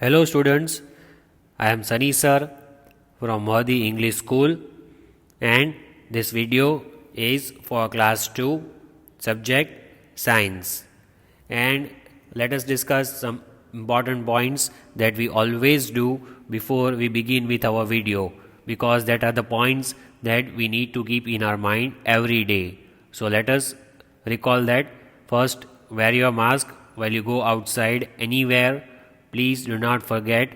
Hello students, I am Sunny sir from Mahdi English School and this video is for class 2 subject science, and let us discuss some important points that we always do before we begin with our video, because that are the points that we need to keep in our mind every day. So let us recall that. First, wear your mask while you go outside anywhere. Please do not forget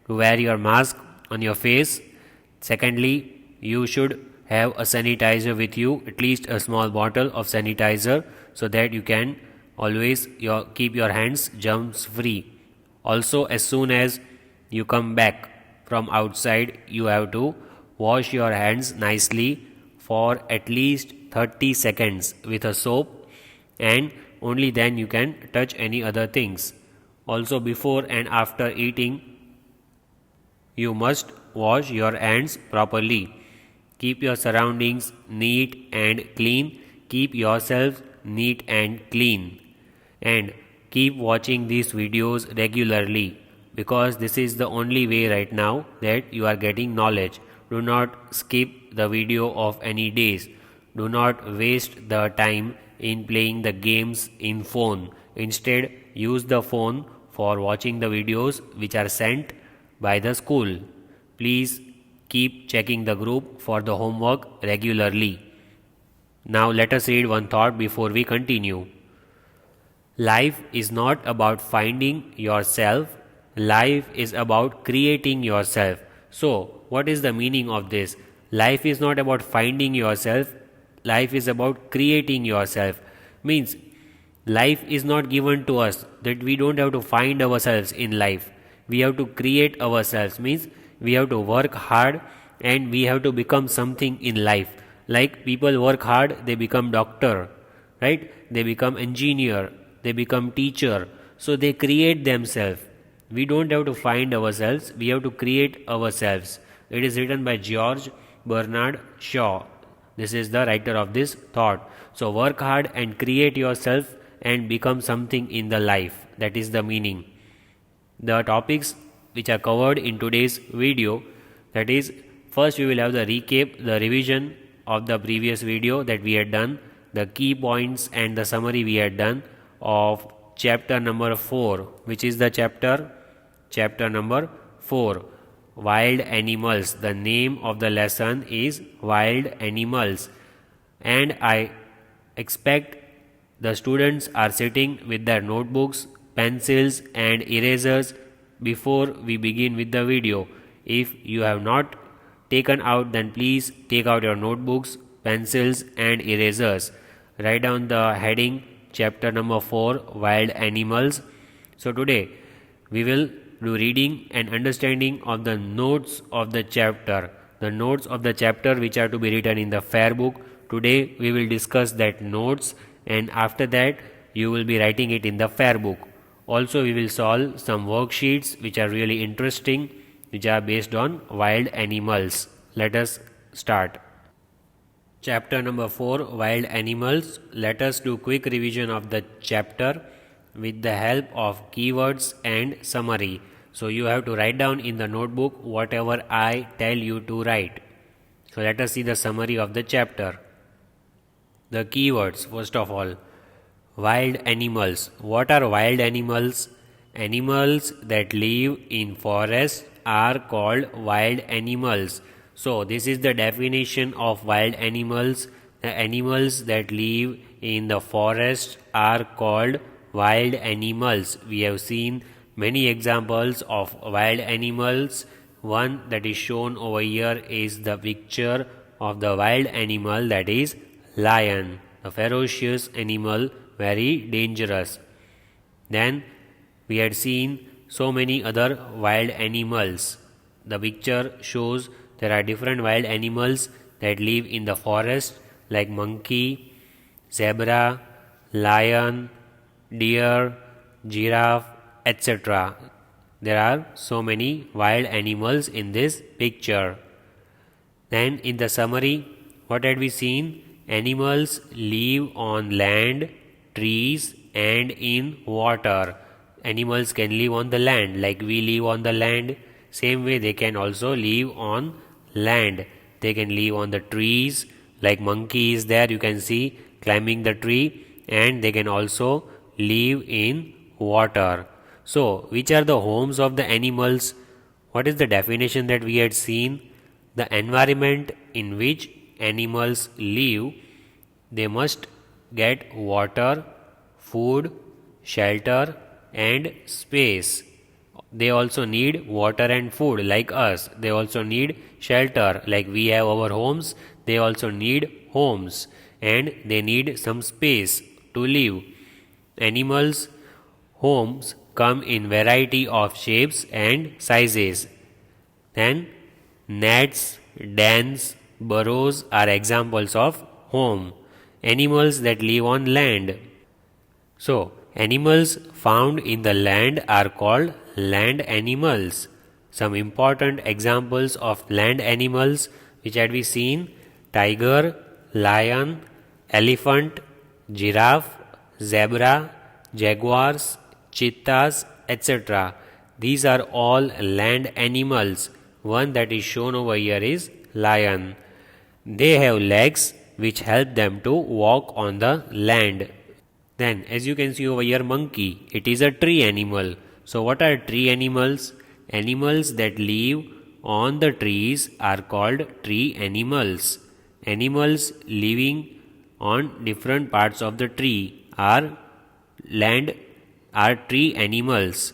to wear your mask on your face. Secondly, you should have a sanitizer with you, at least a small bottle of sanitizer, so that you can always keep your hands germs free. Also, as soon as you come back from outside, you have to wash your hands nicely for at least 30 seconds with a soap, and only then you can touch any other things. Also, before and after eating, you must wash your hands properly. Keep your surroundings neat and clean. Keep yourself neat and clean. And keep watching these videos regularly, because this is the only way right now that you are getting knowledge. Do not skip the video of any days. Do not waste the time in playing the games in phone. Instead, use the phone for watching the videos which are sent by the school. Please keep checking the group for the homework regularly. Now let us read one thought before we continue. Life is not about finding yourself, life is about creating yourself. So, what is the meaning of this? Life is not about finding yourself, life is about creating yourself. Means, life is not given to us, that we don't have to find ourselves in life. We have to create ourselves. Means, we have to work hard and we have to become something in life. Like people work hard, they become doctor, right? They become engineer, they become teacher. So they create themselves. We don't have to find ourselves, we have to create ourselves. It is written by George Bernard Shaw. This is the writer of this thought. So work hard and create yourself and become something in the life. That is the meaning. The topics which are covered in today's video, that is, first we will have the recap, the revision of the previous video that we had done, the key points and the summary we had done of chapter number 4, which is the chapter number 4, wild animals. The name of the lesson is wild animals, and I expect the students are sitting with their notebooks, pencils and erasers before we begin with the video. If you have not taken out, then please take out your notebooks, pencils and erasers. Write down the heading chapter number 4, wild animals. So today we will do reading and understanding of the notes of the chapter. The notes of the chapter which are to be written in the fair book. Today we will discuss that notes, and after that you will be writing it in the fair book. Also we will solve some worksheets which are really interesting, which are based on wild animals. Let us start. Chapter number 4, wild animals. Let us do quick revision of the chapter with the help of keywords and summary. So you have to write down in the notebook whatever I tell you to write. So let us see the summary of the chapter. The keywords, first of all, wild animals. What are wild animals? Animals that live in forests are called wild animals. So this is the definition of wild animals. The animals that live in the forest are called wild animals. We have seen many examples of wild animals. One that is shown over here is the picture of the wild animal, that is lion, a ferocious animal, very dangerous. Then we had seen so many other wild animals. The picture shows there are different wild animals that live in the forest, like monkey, zebra, lion, deer, giraffe, etc. There are so many wild animals in this picture. Then in the summary, what had we seen? Animals live on land, trees and in water. animals can live on the land, like we live on the land. Same way they can also live on land. They can live on the trees, like monkey is there, you can see climbing the tree, and they can also live in water. So, which are the homes of the animals? What is the definition that we had seen? The environment in which animals live, they must get water, food, shelter, and space. They also need water and food like us. They also need shelter like we have our homes. They also need homes, and they need some space to live. Animals' homes come in variety of shapes and sizes. Then nets, dens, burrows are examples of home. Animals that live on land. So, animals found in the land are called land animals. Some important examples of land animals which had we seen: tiger, lion, elephant, giraffe, zebra, jaguars, cheetahs, etc. These are all land animals. One that is shown over here is lion. They have legs which help them to walk on the land. Then, as you can see over here, monkey, it is a tree animal. So, what are tree animals? Animals that live on the trees are called tree animals. Animals living on different parts of the tree are tree animals.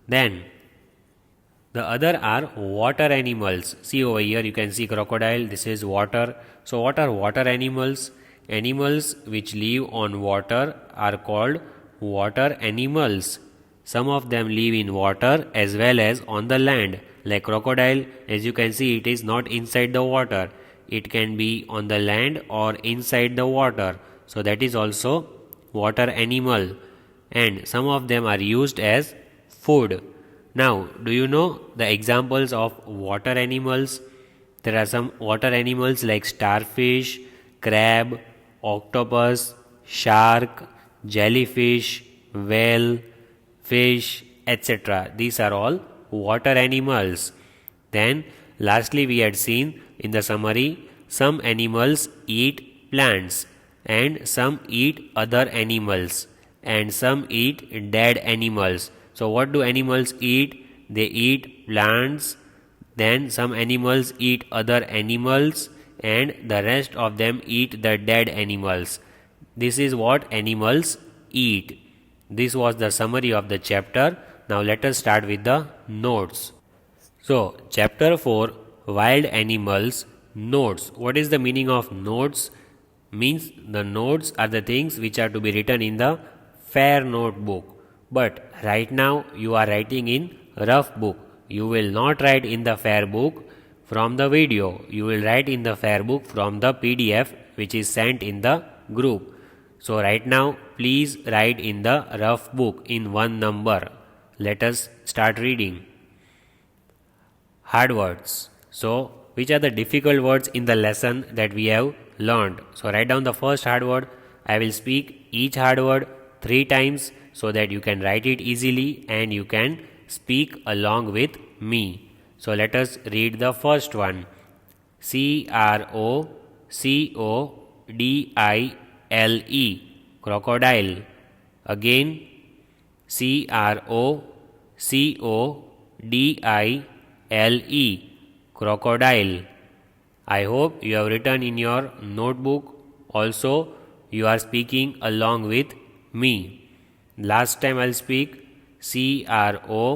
Then, the other are water animals. See over here, you can see crocodile, this is water. So, what are water animals? Animals which live on water are called water animals. Some of them live in water as well as on the land. Like crocodile, as you can see, it is not inside the water. It can be on the land or inside the water. So, that is also water animal. And some of them are used as food. Now, do you know the examples of water animals? There are some water animals like starfish, crab, octopus, shark, jellyfish, whale, fish, etc. These are all water animals. Then, lastly, we had seen in the summary, some animals eat plants and some eat other animals and some eat dead animals. So, what do animals eat? They eat plants, then some animals eat other animals, and the rest of them eat the dead animals. This is what animals eat. This was the summary of the chapter. Now, let us start with the notes. So, chapter 4, Wild Animals, Notes. What is the meaning of notes? Means the notes are the things which are to be written in the fair notebook. But right now you are writing in rough book. You will not write in the fair book from the video. You will write in the fair book from the PDF which is sent in the group. So right now please write in the rough book in one number. Let us start reading. Hard words. So which are the difficult words in the lesson that we have learned? So write down the first hard word. I will speak each hard word 3 times so that you can write it easily and you can speak along with me. So let us read the first one. CROCODILE, crocodile. Again, CROCODILE, crocodile. I hope you have written in your notebook. Also, you are speaking along with me. Last time I'll speak CROCODILE,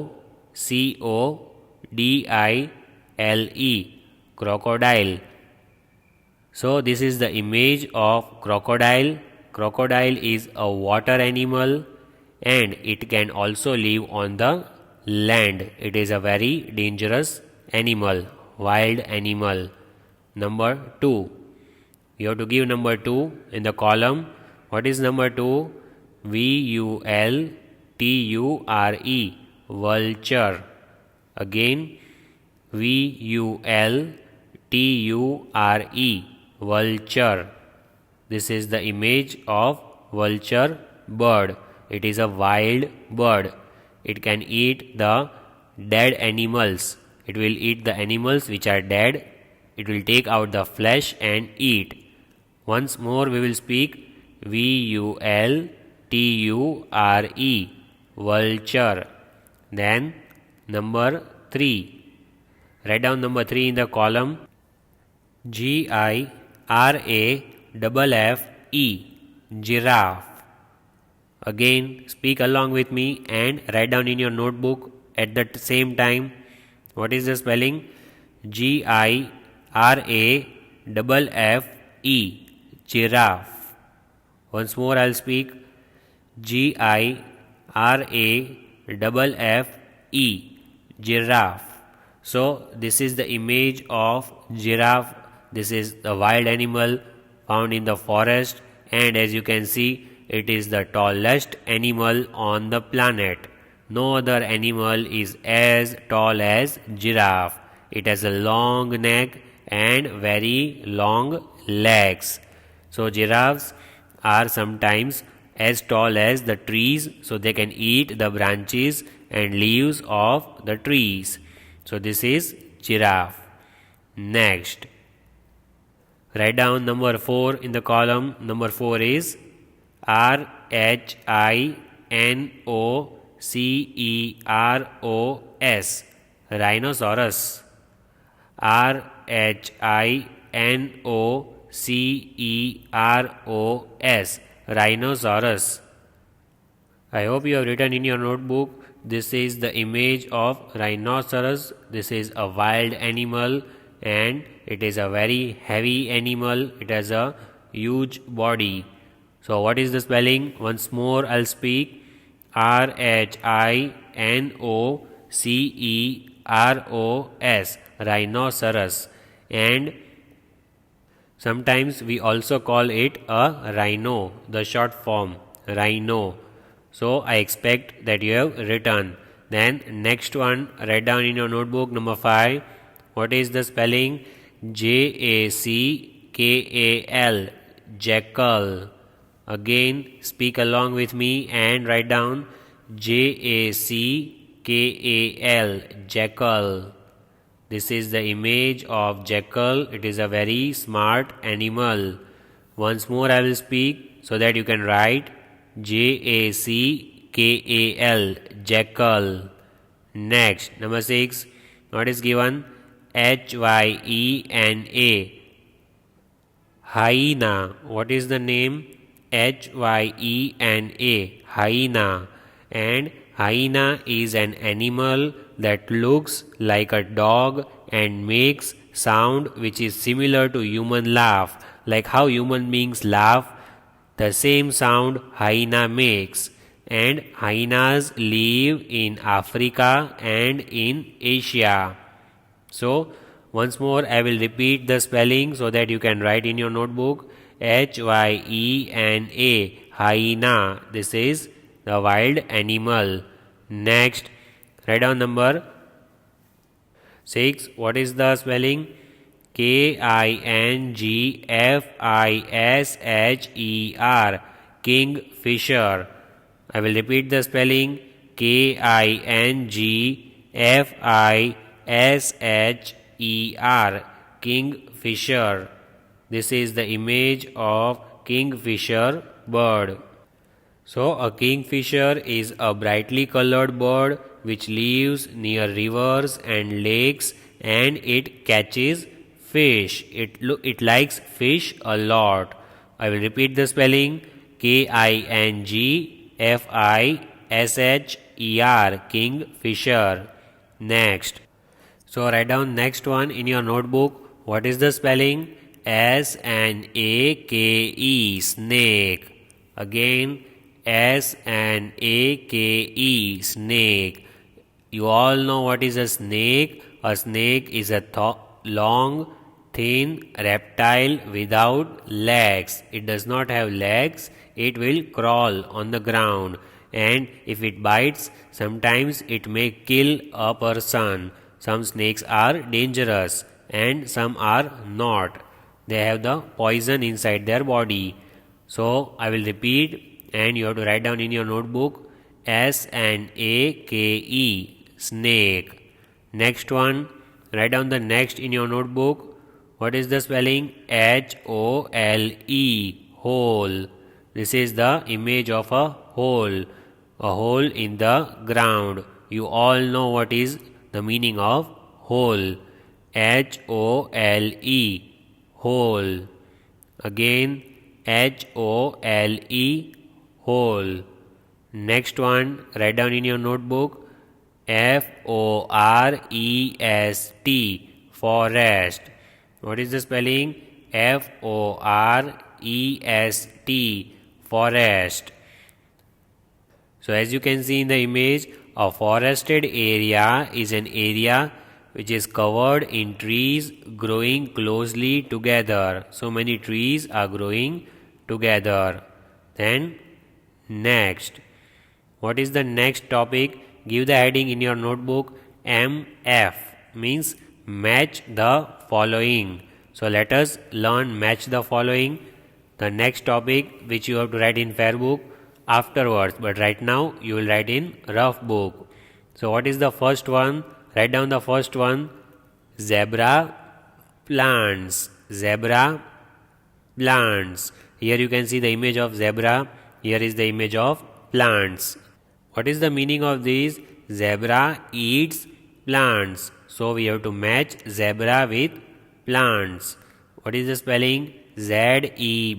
crocodile. So this is the image of crocodile. Crocodile is a water animal and it can also live on the land. It is a very dangerous animal, wild animal. Number 2. You have to give number 2 in the column. What is number 2? VULTURE, vulture. Again, VULTURE, vulture. This is the image of vulture bird. It is a wild bird. it can eat the dead animals. It will eat the animals which are dead. It will take out the flesh and eat. Once more we will speak vulture, vulture. Then number 3. Write down number 3 in the column. GIRAFFE, giraffe. Again, speak along with me and write down in your notebook at the same time. What is the spelling? GIRAFFE, giraffe. Once more I'll speak. GIRAFFE, giraffe. So this is the image of giraffe. This is the wild animal found in the forest, and as you can see, it is the tallest animal on the planet. No other animal is as tall as giraffe. It has a long neck and very long legs. So giraffes are sometimes as tall as the trees, so they can eat the branches and leaves of the trees. So this is giraffe. Next, write down number 4 in the column. Number 4 is RHINOCEROS, rhinoceros. RHINOCEROS, rhinoceros. I hope you have written in your notebook. This is the image of rhinoceros. This is a wild animal and it is a very heavy animal. It has a huge body. So what is the spelling? Once more I'll speak. RHINOCEROS, rhinoceros. And sometimes we also call it a rhino, the short form, rhino. So I expect that you have written. Then next one, write down in your notebook, number 5. What is the spelling? JACKAL, jackal. Again, speak along with me and write down JACKAL, jackal. This is the image of jackal. It is a very smart animal. Once more I will speak so that you can write JACKAL, jackal. Next, number 6. What is given? HYENA, hyena. What is the name? HYENA, hyena. And hyena is an animal that looks like a dog and makes sound which is similar to human laugh. Like how human beings laugh, the same sound hyena makes. And hyenas live in Africa and in Asia. So once more I will repeat the spelling so that you can write in your notebook. HYENA, hyena. This is the wild animal. Next, write down number 6. What is the spelling? KINGFISHER, kingfisher. I will repeat the spelling. KINGFISHER, kingfisher. This is the image of kingfisher bird. So a kingfisher is a brightly colored bird which lives near rivers and lakes, and it catches fish. It likes fish a lot. I will repeat the spelling. KINGFISHER, kingfisher. Next. So write down next one in your notebook. What is the spelling? SNAKE, snake. Again, SNAKE, snake. You all know what is a snake. A snake is a long, thin reptile without legs. It does not have legs. It will crawl on the ground, and if it bites, sometimes it may kill a person. Some snakes are dangerous and some are not. They have the poison inside their body. So I will repeat and you have to write down in your notebook. S-N-A-K-E, snake. Next one, write down the next in your notebook. What is the spelling? H-O-L-E, hole. This is the image of a hole in the ground. You all know what is the meaning of hole. H-O-L-E, hole. Again, H-O-L-E, hole. Next one, write down in your notebook, F-O-R-E-S-T, forest. What is the spelling? F-O-R-E-S-T, forest. So as you can see in the image, a forested area is an area which is covered in trees growing closely together. So many trees are growing together. Then next, what is the next topic? Give the heading in your notebook. MF means match the following. So let us learn match the following. The next topic which you have to write in fair book afterwards, but right now you will write in rough book. So what is the first one? Write down the first one. Zebra plants. Zebra plants. Here you can see the image of zebra. Here is the image of plants. What is the meaning of this? Zebra eats plants. So we have to match zebra with plants. What is the spelling? Z-E-B-R-A,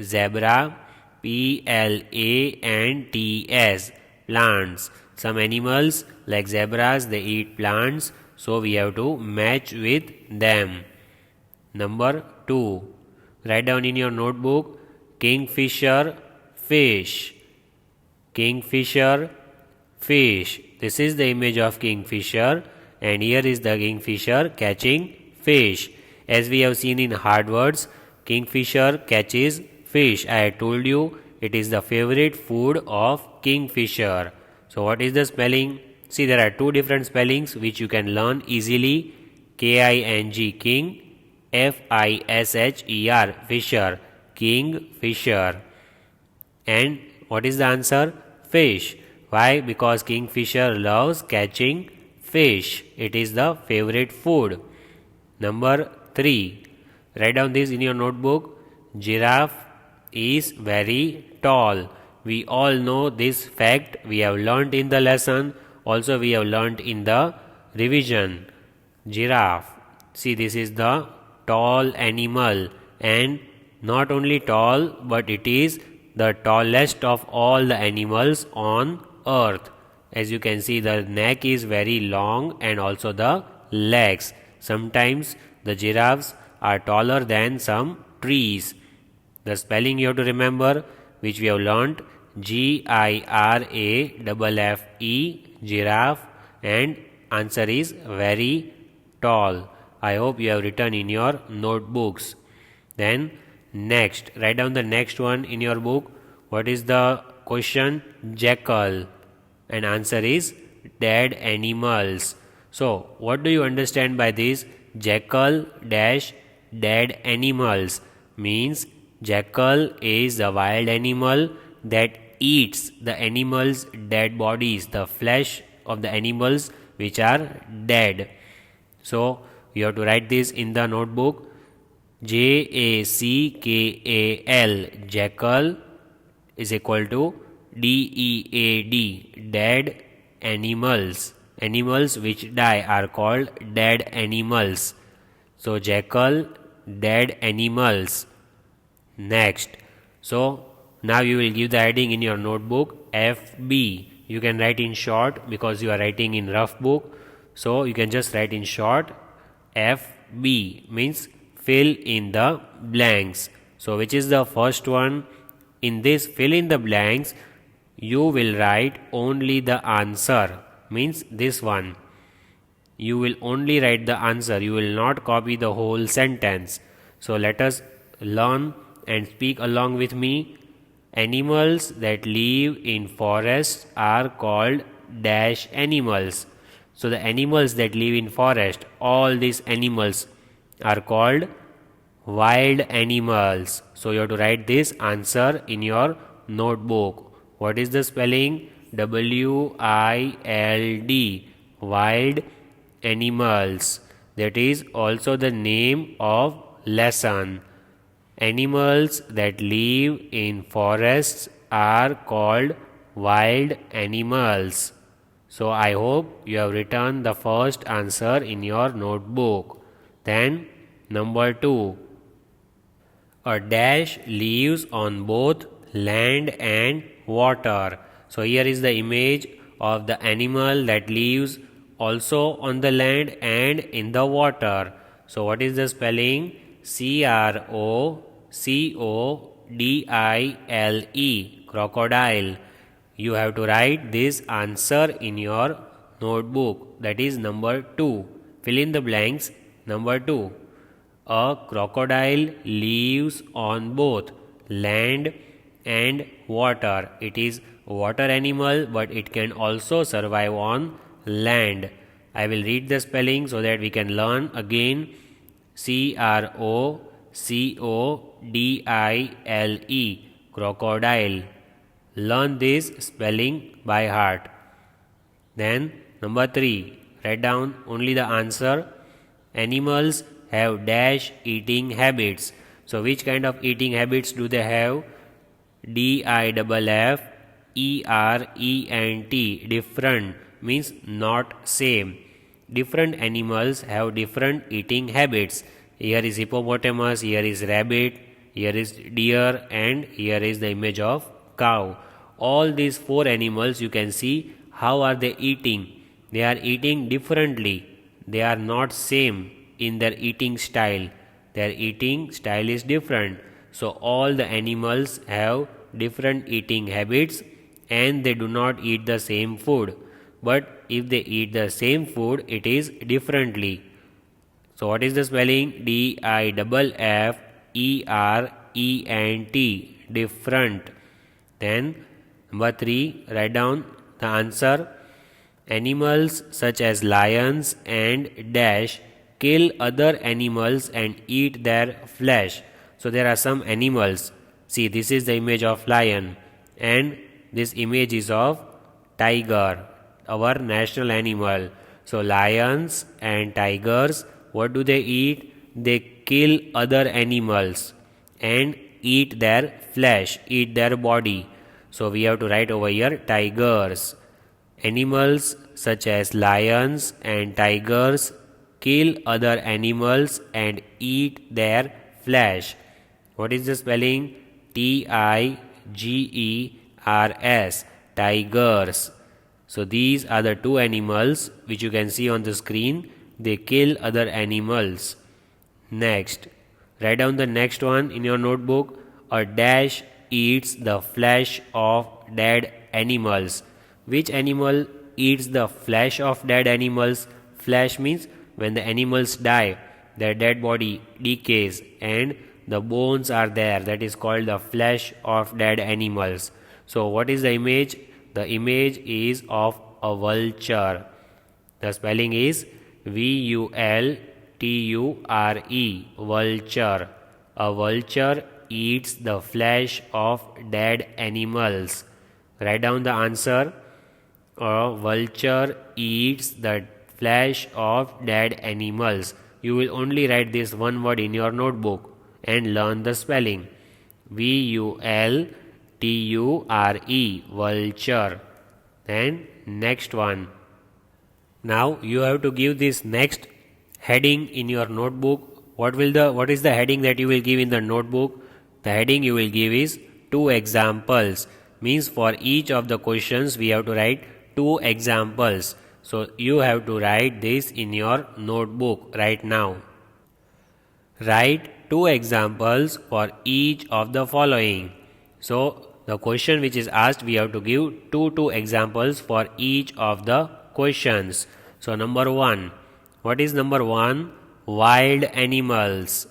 zebra, P-L-A-N-T-S, plants. Some animals like zebras, they eat plants, so we have to match with them. Number 2. Write down in your notebook, kingfisher fish. Kingfisher fish. This is the image of kingfisher, and here is the kingfisher catching fish. As we have seen in hard words, kingfisher catches fish. I had told you it is the favorite food of kingfisher. So what is the spelling? See, there are two different spellings which you can learn easily. K-I-N-G, king, F-I-S-H-E-R, fisher, kingfisher. And what is the answer? Fish. Why? Because kingfisher loves catching fish. It is the favorite food. Number 3. Write down this in your notebook. Giraffe is very tall. We all know this fact. We have learnt in the lesson. Also we have learnt in the revision. Giraffe. See, this is the tall animal, and not only tall, but it is the tallest of all the animals on earth. As you can see, the neck is very long and also the legs. Sometimes the giraffes are taller than some trees. The spelling you have to remember, which we have learnt, G-I-R-A-F-F-E, giraffe, and answer is very tall. I hope you have written in your notebooks. Then next, write down the next one in your book. What is the question? Jackal, and answer is dead animals. So what do you understand by this? Jackal dash dead animals means jackal is a wild animal that eats the animals' dead bodies, the flesh of the animals which are dead. So you have to write this in the notebook. J-A-C-K-A-L, jackal is equal to D-E-A-D, dead animals. Animals which die are called dead animals. So jackal, dead animals. Next. So now you will give the heading in your notebook, FB. You can write in short because you are writing in rough book. So you can just write in short, FB means fill in the blanks. So which is the first one? In this fill in the blanks, you will write only the answer. Means this one. You will only write the answer. You will not copy the whole sentence. So let us learn and speak along with me. Animals that live in forests are called dash animals. So the animals that live in forest, all these animals are called wild animals. So you have to write this answer in your notebook. What is the spelling? W-I-L-D, wild animals. That is also the name of lesson. Animals that live in forests are called wild animals. So I hope you have written the first answer in your notebook. Then number 2. A dash lives on both land and water. So here is the image of the animal that lives also on the land and in the water. So what is the spelling? Crocodile, crocodile. You have to write this answer in your notebook. That is number 2. Fill in the blanks. Number 2. A crocodile lives on both land and water. It is a water animal, but it can also survive on land. I will read the spelling so that we can learn again. Crocodile, crocodile. Learn this spelling by heart. Then number 3. Write down only the answer. Animals have dash eating habits. So which kind of eating habits do they have? DIFFERENT. Different means not same. Different animals have different eating habits. Here is hippopotamus, here is rabbit, here is deer, and here is the image of cow. All these 4 animals, you can see how are they eating. They are eating differently. They are not same in their eating style. Their eating style is different. So all the animals have different eating habits and they do not eat the same food. But if they eat the same food, it is differently. So what is the spelling? DIFFERENT. Different. Then number 3, write down the answer. Animals such as lions and dash kill other animals and eat their flesh. So there are some animals. See, this is the image of lion and this image is of tiger, our national animal. So lions and tigers, what do they eat? They kill other animals and eat their flesh, eat their body. So we have to write over here tigers. Animals such as lions and tigers kill other animals and eat their flesh. What is the spelling? TIGERS, tigers. So these are the 2 animals which you can see on the screen. They kill other animals. Next, write down the next one in your notebook. A dash eats the flesh of dead animals. Which animal eats the flesh of dead animals? Flesh means when the animals die, their dead body decays and the bones are there. That is called the flesh of dead animals. So what is the image? The image is of a vulture. The spelling is VULTURE, vulture. A vulture eats the flesh of dead animals. Write down the answer. A vulture eats the flesh of dead animals. You will only write this one word in your notebook and learn the spelling. VULTURE, vulture. Then next one. Now you have to give this next heading in your notebook. What is the heading that you will give in the notebook? The heading you will give is 2 examples. Means for each of the questions we have to write 2 examples. So you have to write this in your notebook right now. Write 2 examples for each of the following. So the question which is asked, we have to give 2 examples for each of the questions. So number 1. What is number 1? Wild animals.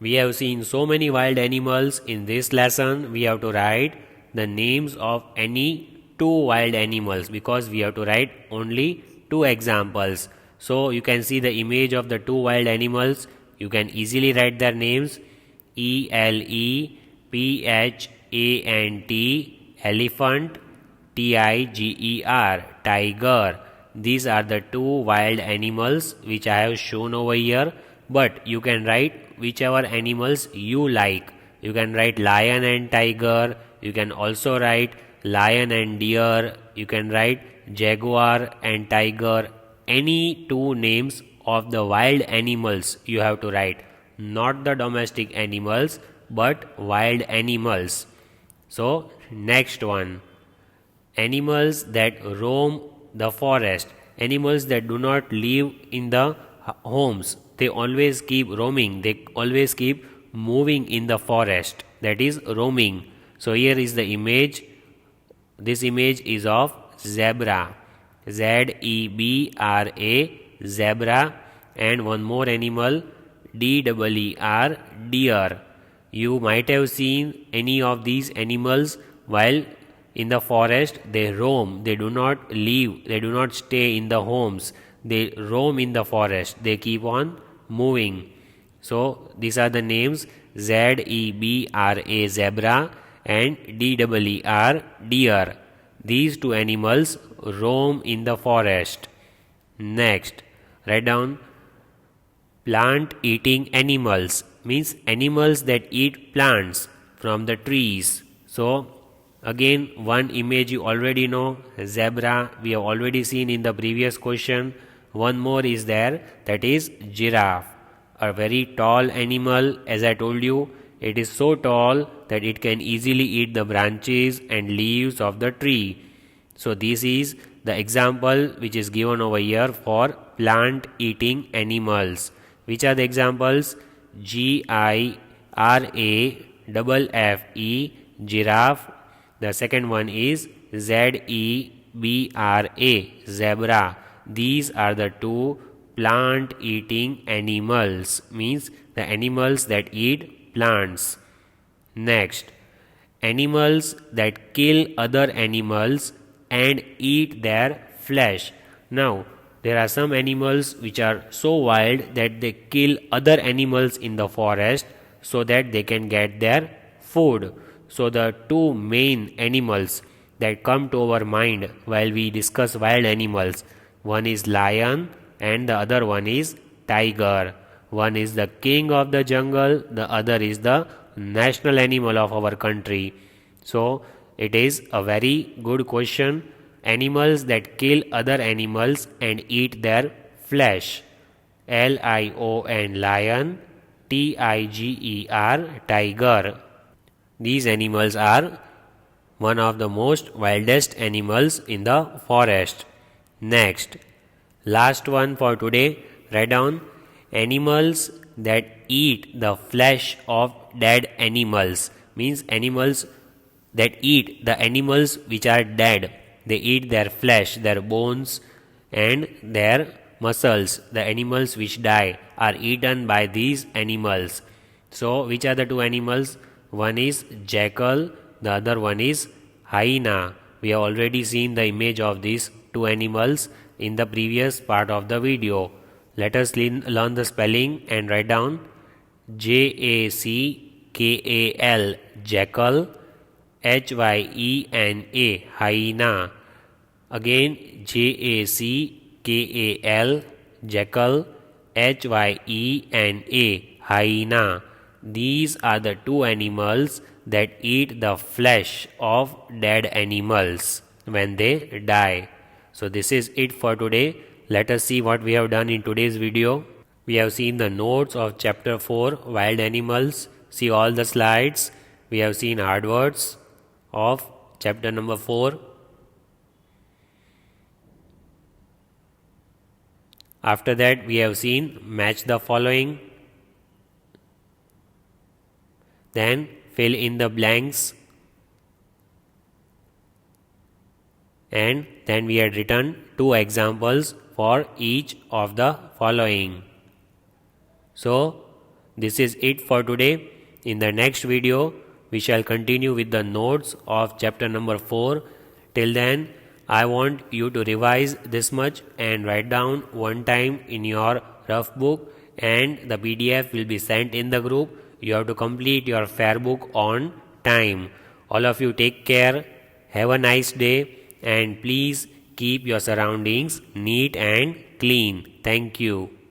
We have seen so many wild animals in this lesson. We have to write the names of any 2 wild animals because we have to write only 2 examples. So you can see the image of the 2 wild animals. You can easily write their names: ELEPHANT elephant, Tiger, tiger. These are the two wild animals which I have shown over here, but you can write whichever animals you like. You can write lion and tiger, you can also write lion and deer, you can write jaguar and tiger. Any two names of the wild animals you have to write, not the domestic animals but wild animals. So next one, animals that roam the forest, animals that do not live in the homes, they always keep roaming, they always keep moving in the forest, that is roaming. So here is the image. This image is of zebra, Zebra, zebra, and one more animal, Deer, deer. You might have seen any of these animals while in the forest. They roam, they do not live, they do not stay in the homes, they roam in the forest, they keep on moving. So these are the names, Zebra, zebra, and Deer, deer. These two animals roam in the forest. Next, write down plant eating animals, means animals that eat plants from the trees. So again, one image you already know, zebra, we have already seen in the previous question. One more is there, that is giraffe, a very tall animal. As I told you, it is so tall that it can easily eat the branches and leaves of the tree. So this is the example which is given over here for plant eating animals. Which are the examples? Giraffe, giraffe. The second one is Zebra, zebra. These are the two plant eating animals, means the animals that eat plants. Next, animals that kill other animals and eat their flesh. Now, there are some animals which are so wild that they kill other animals in the forest so that they can get their food. So the two main animals that come to our mind while we discuss wild animals, one is lion and the other one is tiger. One is the king of the jungle, the other is the national animal of our country. So it is a very good question. Animals that kill other animals and eat their flesh. Lion, lion, Tiger, tiger. These animals are one of the most wildest animals in the forest. Next, last one for today, write down animals that eat the flesh of dead animals, means animals that eat the animals which are dead. They eat their flesh, their bones and their muscles. The animals which die are eaten by these animals. So which are the two animals? One is jackal, the other one is hyena. We have already seen the image of these two animals in the previous part of the video. Let us learn the spelling and write down Jackal, jackal, Hyena, hyena. Again, Jackal, jackal, Hyena, hyena. These are the two animals that eat the flesh of dead animals when they die. So this is it for today. Let us see what we have done in today's video. We have seen the notes of chapter 4, wild animals. See all the slides. We have seen hard words of chapter number 4. After that, we have seen match the following. Then fill in the blanks. And then we had written 2 examples for each of the following. So, this is it for today. In the next video, we shall continue with the notes of chapter number 4. Till then, I want you to revise this much and write down one time in your rough book, and the PDF will be sent in the group. You have to complete your fair book on time. All of you take care. have a nice day, and please keep your surroundings neat and clean. Thank you.